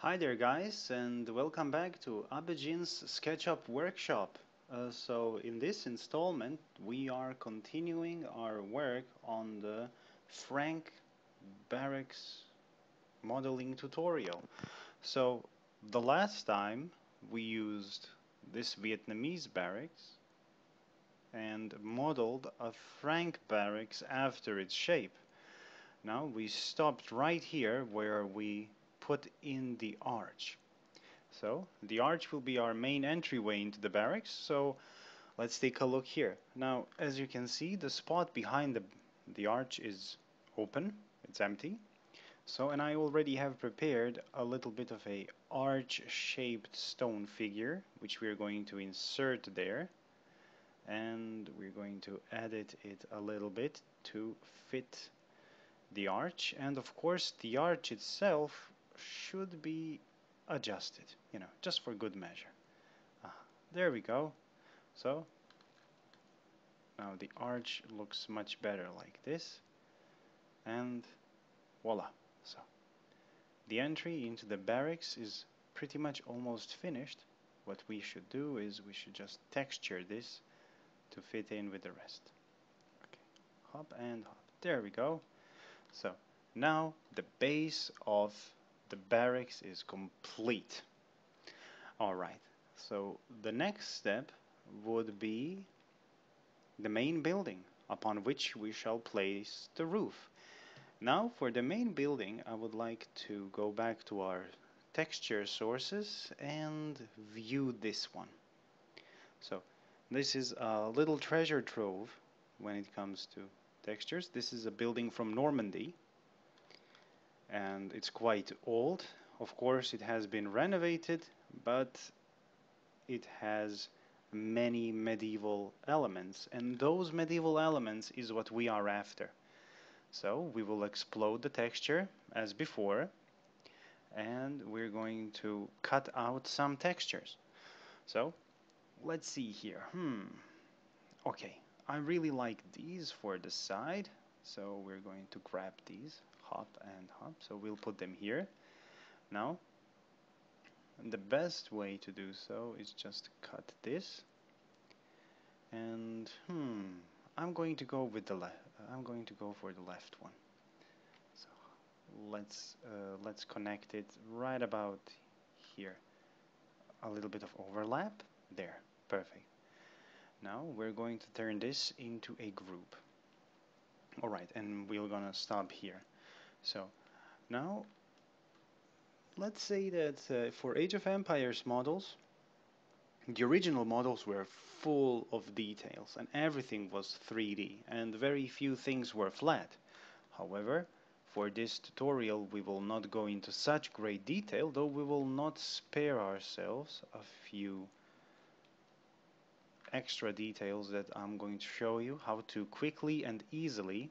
Hi there guys and welcome back to Abidjan's SketchUp workshop. So in this installment we are continuing our work on the Frank Barracks modeling tutorial. So the last time we used this Vietnamese barracks and modeled a Frank barracks after its shape. Now we stopped right here where we put in the arch. So the arch will be our main entryway into the barracks. So let's take a look here. Now, as you can see, the spot behind the arch is open. It's empty. So, and I already have prepared a little bit of a arch-shaped stone figure, which we're going to insert there. And we're going to edit it a little bit to fit the arch. And of course, the arch itself should be adjusted, just for good measure. There we go. So now the arch looks much better like this, and voila. So the entry into the barracks is pretty much almost finished. What we should do is we should just texture this to fit in with the rest. Okay, hop and hop. There we go. So now the base of the barracks is complete. Alright, so the next step would be the main building upon which we shall place the roof. Now for the main building I would like to go back to our texture sources and view this one. So this is a little treasure trove when it comes to textures. This is a building from Normandy and it's quite old. Of course it has been renovated, but it has many medieval elements, and those medieval elements is what we are after. So we will explode the texture as before, and we're going to cut out some textures. So let's see here. Okay, I really like these for the side, so we're going to grab these, hop and hop. So we'll put them here. Now the best way to do so is just cut this, and I'm going to go with the left. I'm going to go for the left one. So let's connect it right about here. A little bit of overlap there. Perfect. Now we're going to turn this into a group. All right, and we're gonna stop here. So now let's say that for Age of Empires models, the original models were full of details and everything was 3D and very few things were flat. However, for this tutorial we will not go into such great detail, though we will not spare ourselves a few extra details that I'm going to show you how to quickly and easily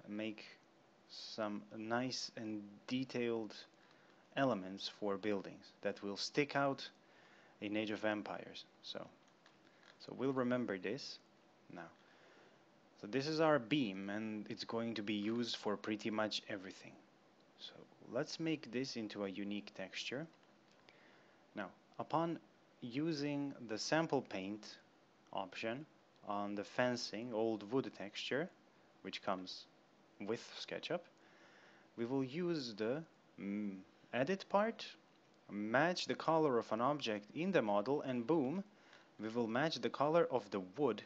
make some nice and detailed elements for buildings that will stick out in Age of Empires. So we'll remember this now. So this is our beam and it's going to be used for pretty much everything. So let's make this into a unique texture. Now, upon using the sample paint option on the fencing old wood texture, which comes with SketchUp, we will use the edit part, match the color of an object in the model, and boom, we will match the color of the wood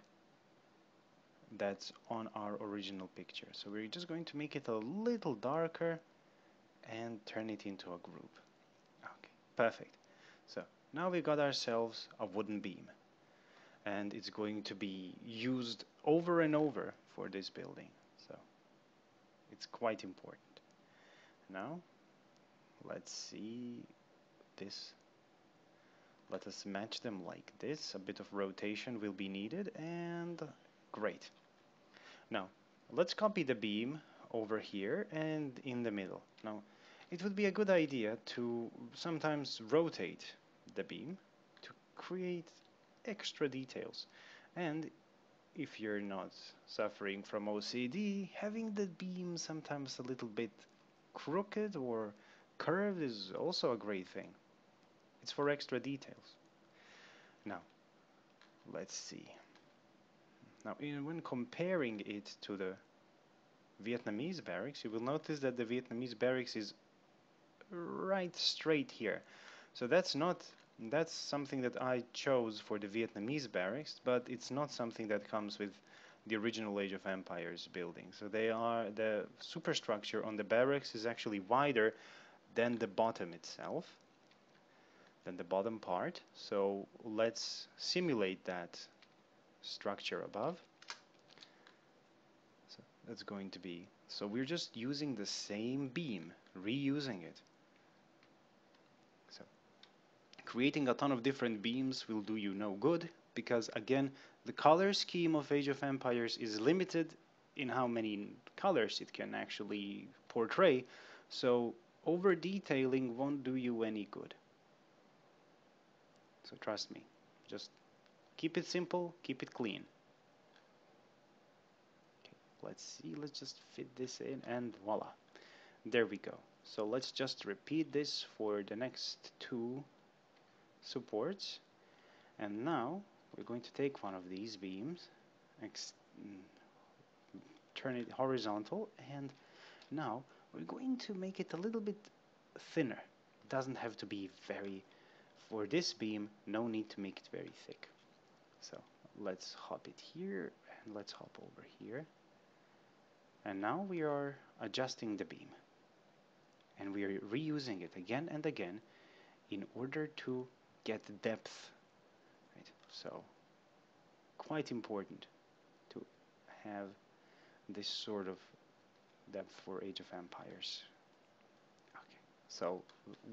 that's on our original picture. So we're just going to make it a little darker and turn it into a group. Okay, perfect. So now we got ourselves a wooden beam, and it's going to be used over and over for this building. So it's quite important. Now let's see this. Let us match them like this. A bit of rotation will be needed, and great. Now let's copy the beam over here and in the middle. Now it would be a good idea to sometimes rotate the beam to create extra details. And if you're not suffering from OCD, having the beam sometimes a little bit crooked or Curved is also a great thing. It's for extra details. Now, let's see. Now, when comparing it to the Vietnamese barracks, you will notice that the Vietnamese barracks is right straight here. So that's something that I chose for the Vietnamese barracks, but it's not something that comes with the original Age of Empires building. So the superstructure on the barracks is actually wider than the bottom itself, than the bottom part. So let's simulate that structure above. So that's going to be, so we're just using the same beam, reusing it. So creating a ton of different beams will do you no good, because again, the color scheme of Age of Empires is limited in how many colors it can actually portray. So over detailing won't do you any good. So trust me, just keep it simple, keep it clean. Okay, let's see, let's just fit this in, and voila, there we go. So let's just repeat this for the next two supports. And now we're going to take one of these beams, turn it horizontal, and now we're going to make it a little bit thinner. It doesn't have to be very, for this beam, no need to make it very thick. So let's hop it here, and let's hop over here. And now we are adjusting the beam. And we are reusing it again and again in order to get depth. Right? So quite important to have this sort of depth for Age of Empires. Okay, so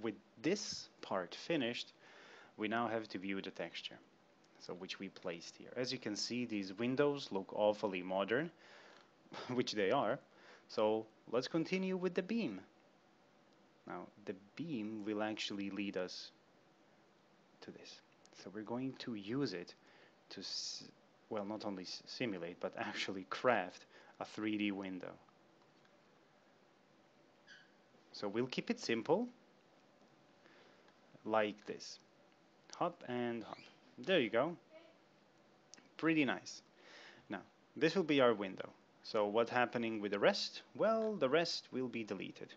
with this part finished, we now have to view the texture, so which we placed here. As you can see, these windows look awfully modern, which they are. So let's continue with the beam. Now, the beam will actually lead us to this. So we're going to use it to, well, not only simulate, but actually craft a 3D window. So we'll keep it simple, like this. Hop and hop. There you go. Pretty nice. Now, this will be our window. So what's happening with the rest? Well, the rest will be deleted,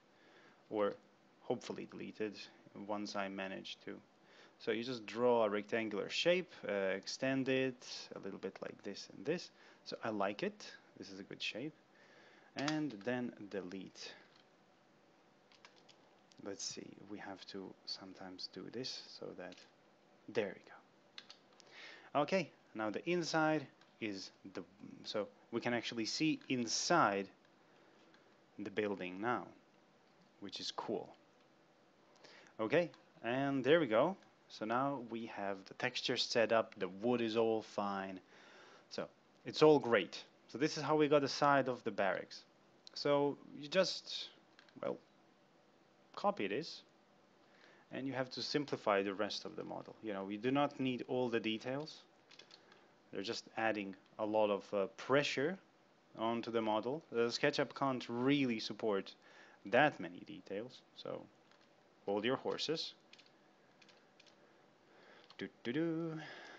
or hopefully deleted once I manage to. So you just draw a rectangular shape, extend it a little bit like this and this. So I like it. This is a good shape. And then delete. Let's see, we have to sometimes do this so that, there we go. Okay, now the inside is the, so we can actually see inside the building now, which is cool. Okay, and there we go. So now we have the texture set up, the wood is all fine. So it's all great. So this is how we got the side of the barracks. So you just, well, copy this, and you have to simplify the rest of the model. You know, we do not need all the details. They're just adding a lot of pressure onto the model. The SketchUp can't really support that many details, so hold your horses.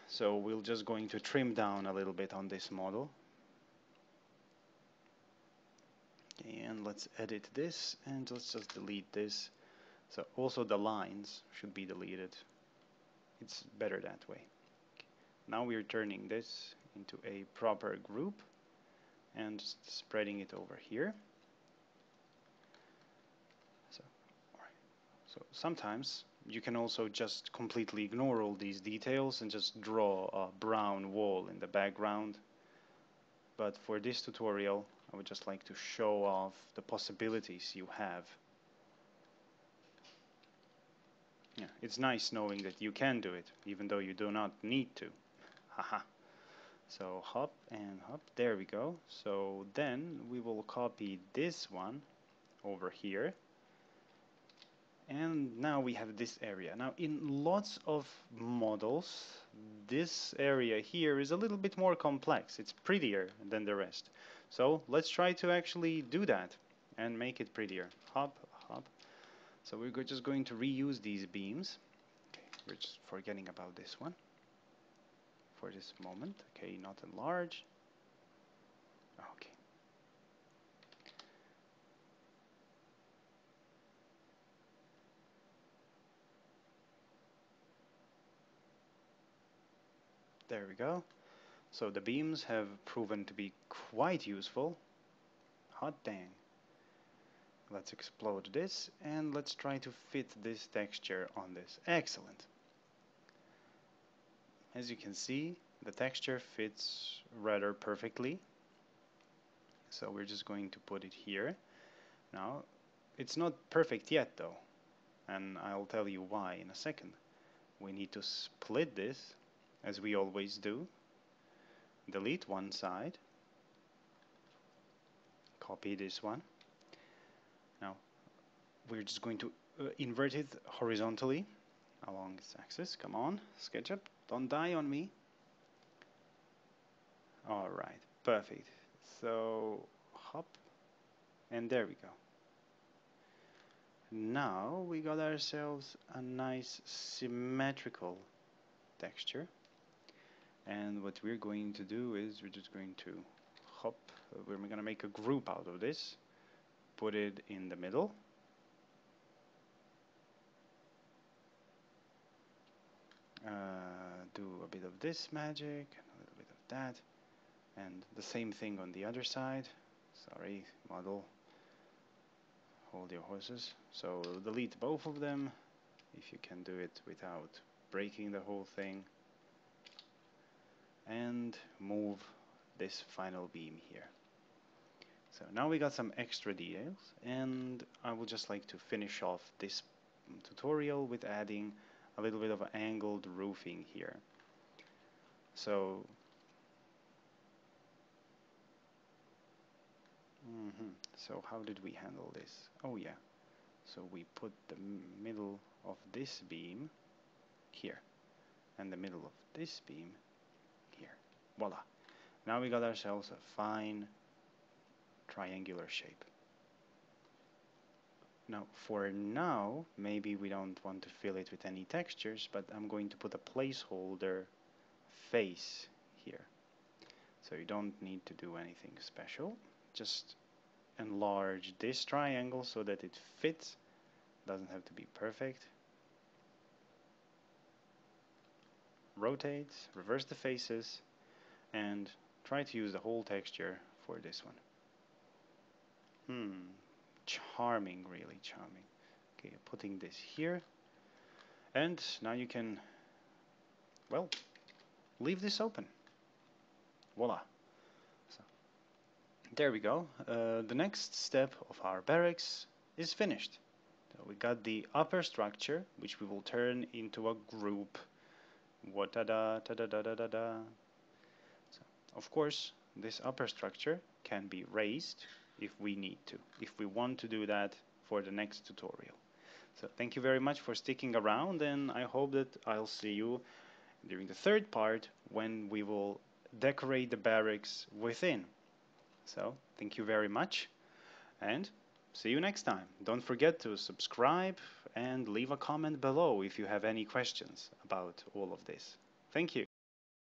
So we're just going to trim down a little bit on this model. And let's edit this, and let's just delete this. So also the lines should be deleted. It's better that way. Now we're turning this into a proper group and just spreading it over here. So, all right. So sometimes you can also just completely ignore all these details and just draw a brown wall in the background. But for this tutorial, I would just like to show off the possibilities you have. Yeah, it's nice knowing that you can do it, even though you do not need to. Haha. So hop and hop, there we go. So then we will copy this one over here. And now we have this area. Now in lots of models, this area here is a little bit more complex. It's prettier than the rest. So let's try to actually do that and make it prettier. Hop, hop. So we're just going to reuse these beams. Okay, we're just forgetting about this one for this moment. Okay, not enlarge. Okay. There we go. So the beams have proven to be quite useful. Hot dang. Let's explode this and let's try to fit this texture on this. Excellent. As you can see, the texture fits rather perfectly. So we're just going to put it here. Now, it's not perfect yet though, and I'll tell you why in a second. We need to split this, as we always do. Delete one side, copy this one. Now, we're just going to invert it horizontally along its axis. Come on, SketchUp, don't die on me. Alright, perfect. So, hop, and there we go. Now we got ourselves a nice symmetrical texture, and what we're going to do is we're just going to hop, we're going to make a group out of this, put it in the middle, do a bit of this magic, a little bit of that, and the same thing on the other side. Sorry, model, hold your horses. So delete both of them if you can do it without breaking the whole thing, and move this final beam here. So now we got some extra details, and I would just like to finish off this tutorial with adding a little bit of angled roofing here. So so how did we handle this? Oh yeah, so we put the middle of this beam here and the middle of this beam here. Voila, now we got ourselves a fine triangular shape. Now, for now, maybe we don't want to fill it with any textures, but I'm going to put a placeholder face here. So you don't need to do anything special. Just enlarge this triangle so that it fits. Doesn't have to be perfect. Rotate, reverse the faces, and try to use the whole texture for this one. Charming, really charming. Okay, putting this here, and now you can, well, leave this open. Voila. So, there we go. The next step of our barracks is finished. So we got the upper structure, which we will turn into a group. Wa-da-da, da-da-da-da-da-da. So, of course, this upper structure can be raised if we need to, if we want to do that for the next tutorial. So thank you very much for sticking around, and I hope that I'll see you during the third part when we will decorate the barracks within. So thank you very much, and see you next time. Don't forget to subscribe and leave a comment below if you have any questions about all of this. Thank you.